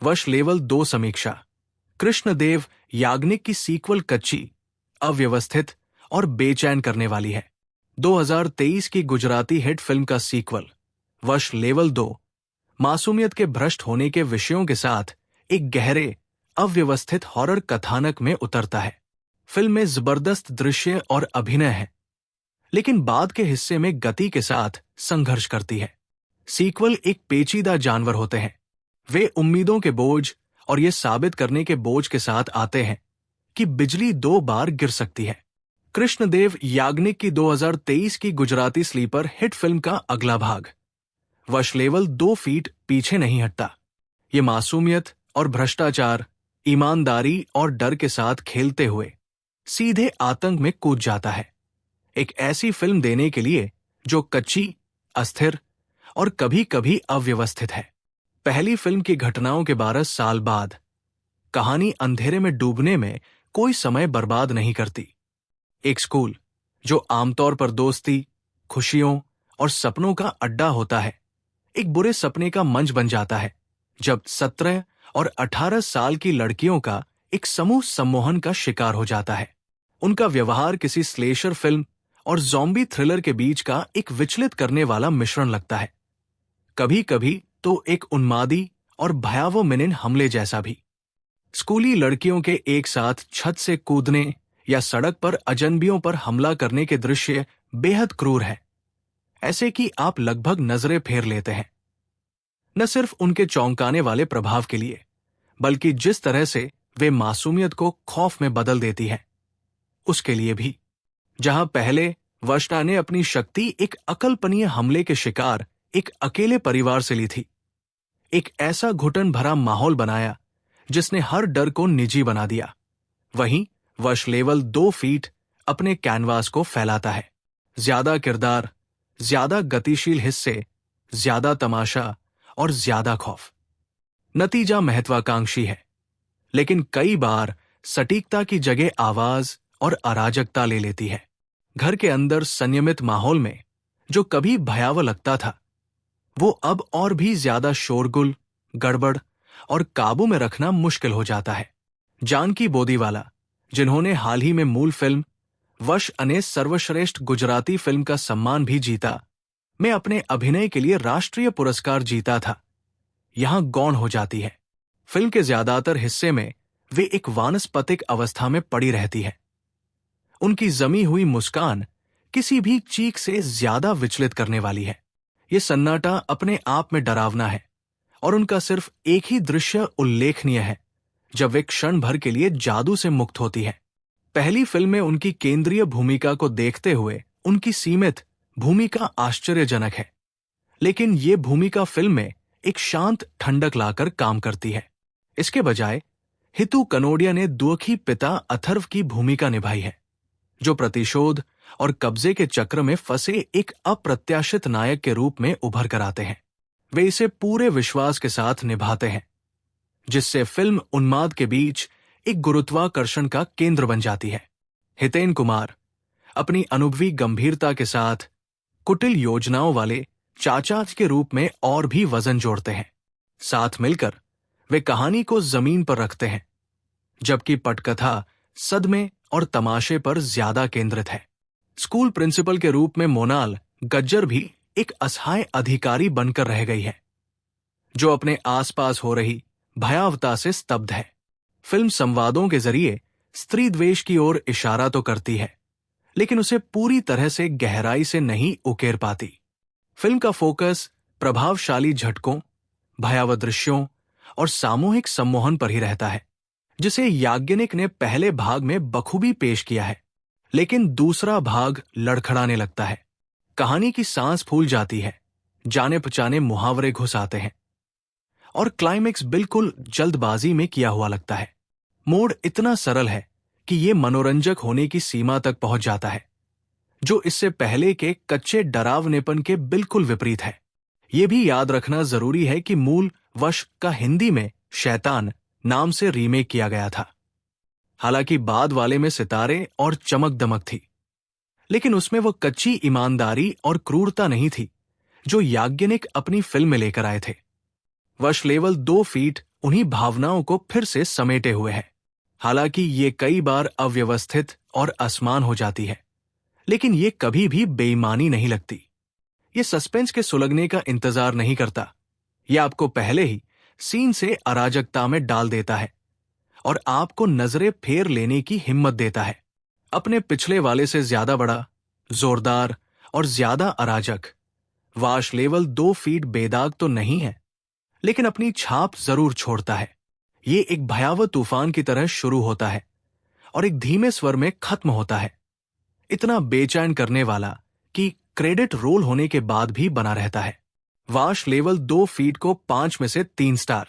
वश लेवल 2 समीक्षा। कृष्णदेव याग्निक की सीक्वल कच्ची, अव्यवस्थित और बेचैन करने वाली है। 2023 की गुजराती हिट फिल्म का सीक्वल वश लेवल 2 मासूमियत के भ्रष्ट होने के विषयों के साथ एक गहरे, अव्यवस्थित हॉरर कथानक में उतरता है। फिल्म में जबरदस्त दृश्य और अभिनय है, लेकिन बाद के हिस्से में गति के साथ संघर्ष करती है। सीक्वल एक पेचीदा जानवर होते हैं। वे उम्मीदों के बोझ और ये साबित करने के बोझ के साथ आते हैं कि बिजली 2 बार गिर सकती है। कृष्णदेव याग्निक की 2023 की गुजराती स्लीपर हिट फिल्म का अगला भाग वश लेवल 2 फीट पीछे नहीं हटता। ये मासूमियत और भ्रष्टाचार, ईमानदारी और डर के साथ खेलते हुए सीधे आतंक में कूद जाता है। एक ऐसी फिल्म देने के लिए जो कच्ची, अस्थिर और कभी कभी अव्यवस्थित है। पहली फिल्म की घटनाओं के 12 साल बाद कहानी अंधेरे में डूबने में कोई समय बर्बाद नहीं करती। एक स्कूल जो आमतौर पर दोस्ती, खुशियों और सपनों का अड्डा होता है, एक बुरे सपने का मंच बन जाता है जब 17 और 18 साल की लड़कियों का एक समूह सम्मोहन का शिकार हो जाता है। उनका व्यवहार किसी स्लेशर फिल्म और ज़ॉम्बी थ्रिलर के बीच का एक विचलित करने वाला मिश्रण लगता है। कभी कभी तो एक उन्मादी और भयावह मिनिन हमले जैसा भी। स्कूली लड़कियों के एक साथ छत से कूदने या सड़क पर अजनबियों पर हमला करने के दृश्य बेहद क्रूर है, ऐसे कि आप लगभग नजरें फेर लेते हैं। न सिर्फ उनके चौंकाने वाले प्रभाव के लिए, बल्कि जिस तरह से वे मासूमियत को खौफ में बदल देती हैं, उसके लिए भी। जहां पहले वशना ने अपनी शक्ति एक अकल्पनीय हमले के शिकार एक अकेले परिवार से ली थी, एक ऐसा घुटन भरा माहौल बनाया जिसने हर डर को निजी बना दिया, वहीं वश लेवल 2 फीट अपने कैनवास को फैलाता है। ज्यादा किरदार, ज्यादा गतिशील हिस्से, ज्यादा तमाशा और ज्यादा खौफ। नतीजा महत्वाकांक्षी है, लेकिन कई बार सटीकता की जगह आवाज और अराजकता ले लेती है। घर के अंदर संयमित माहौल में जो कभी भयावह लगता था, वो अब और भी ज्यादा शोरगुल, गड़बड़ और काबू में रखना मुश्किल हो जाता है। जानकी बोदीवाला, जिन्होंने हाल ही में मूल फिल्म वश अने सर्वश्रेष्ठ गुजराती फिल्म का सम्मान भी जीता, में अपने अभिनय के लिए राष्ट्रीय पुरस्कार जीता था, यहां गौण हो जाती है। फिल्म के ज्यादातर हिस्से में वे एक वानस्पतिक अवस्था में पड़ी रहती है। उनकी जमी हुई मुस्कान किसी भी चीख से ज्यादा विचलित करने वाली है। ये सन्नाटा अपने आप में डरावना है और उनका सिर्फ एक ही दृश्य उल्लेखनीय है जब वे क्षण भर के लिए जादू से मुक्त होती है। पहली फिल्म में उनकी केंद्रीय भूमिका को देखते हुए उनकी सीमित भूमिका आश्चर्यजनक है, लेकिन ये भूमिका फिल्म में एक शांत ठंडक लाकर काम करती है। इसके बजाय हितू कनोडिया ने दुखी पिता अथर्व की भूमिका निभाई है, जो प्रतिशोध और कब्जे के चक्र में फंसे एक अप्रत्याशित नायक के रूप में उभर कर आते हैं। वे इसे पूरे विश्वास के साथ निभाते हैं, जिससे फिल्म उन्माद के बीच एक गुरुत्वाकर्षण का केंद्र बन जाती है। हितेन कुमार अपनी अनुभवी गंभीरता के साथ कुटिल योजनाओं वाले चाचा के रूप में और भी वजन जोड़ते हैं। साथ मिलकर वे कहानी को जमीन पर रखते हैं, जबकि पटकथा सदमे और तमाशे पर ज्यादा केंद्रित है। स्कूल प्रिंसिपल के रूप में मोनाल गज्जर भी एक असहाय अधिकारी बनकर रह गई है, जो अपने आसपास हो रही भयावता से स्तब्ध है। फिल्म संवादों के जरिए स्त्री द्वेष की ओर इशारा तो करती है, लेकिन उसे पूरी तरह से गहराई से नहीं उकेर पाती। फिल्म का फोकस प्रभावशाली झटकों, भयावह दृश्यों और सामूहिक सम्मोहन पर ही रहता है, जिसे याज्ञनिक ने पहले भाग में बखूबी पेश किया है, लेकिन दूसरा भाग लड़खड़ाने लगता है। कहानी की सांस फूल जाती है, जाने पहचाने मुहावरे घुस आते हैं और क्लाइमेक्स बिल्कुल जल्दबाजी में किया हुआ लगता है। मोड़ इतना सरल है कि ये मनोरंजक होने की सीमा तक पहुंच जाता है, जो इससे पहले के कच्चे डरावनेपन के बिल्कुल विपरीत है। ये भी याद रखना जरूरी है कि मूल वश का हिंदी में शैतान नाम से रीमेक किया गया था। हालांकि बाद वाले में सितारे और चमक दमक थी, लेकिन उसमें वो कच्ची ईमानदारी और क्रूरता नहीं थी जो याज्ञनिक अपनी फिल्म में लेकर आए थे। वश लेवल 2 फीट उन्हीं भावनाओं को फिर से समेटे हुए है। हालांकि ये कई बार अव्यवस्थित और असमान हो जाती है, लेकिन ये कभी भी बेईमानी नहीं लगती। ये सस्पेंस के सुलगने का इंतजार नहीं करता। ये आपको पहले ही सीन से अराजकता में डाल देता है और आपको नजरें फेर लेने की हिम्मत देता है। अपने पिछले वाले से ज्यादा बड़ा, जोरदार और ज्यादा अराजक वाश लेवल 2 फीट बेदाग तो नहीं है, लेकिन अपनी छाप जरूर छोड़ता है। ये एक भयावह तूफान की तरह शुरू होता है और एक धीमे स्वर में खत्म होता है, इतना बेचैन करने वाला कि क्रेडिट रोल होने के बाद भी बना रहता है। वाश लेवल 2 फीट को 5 में से 3 स्टार।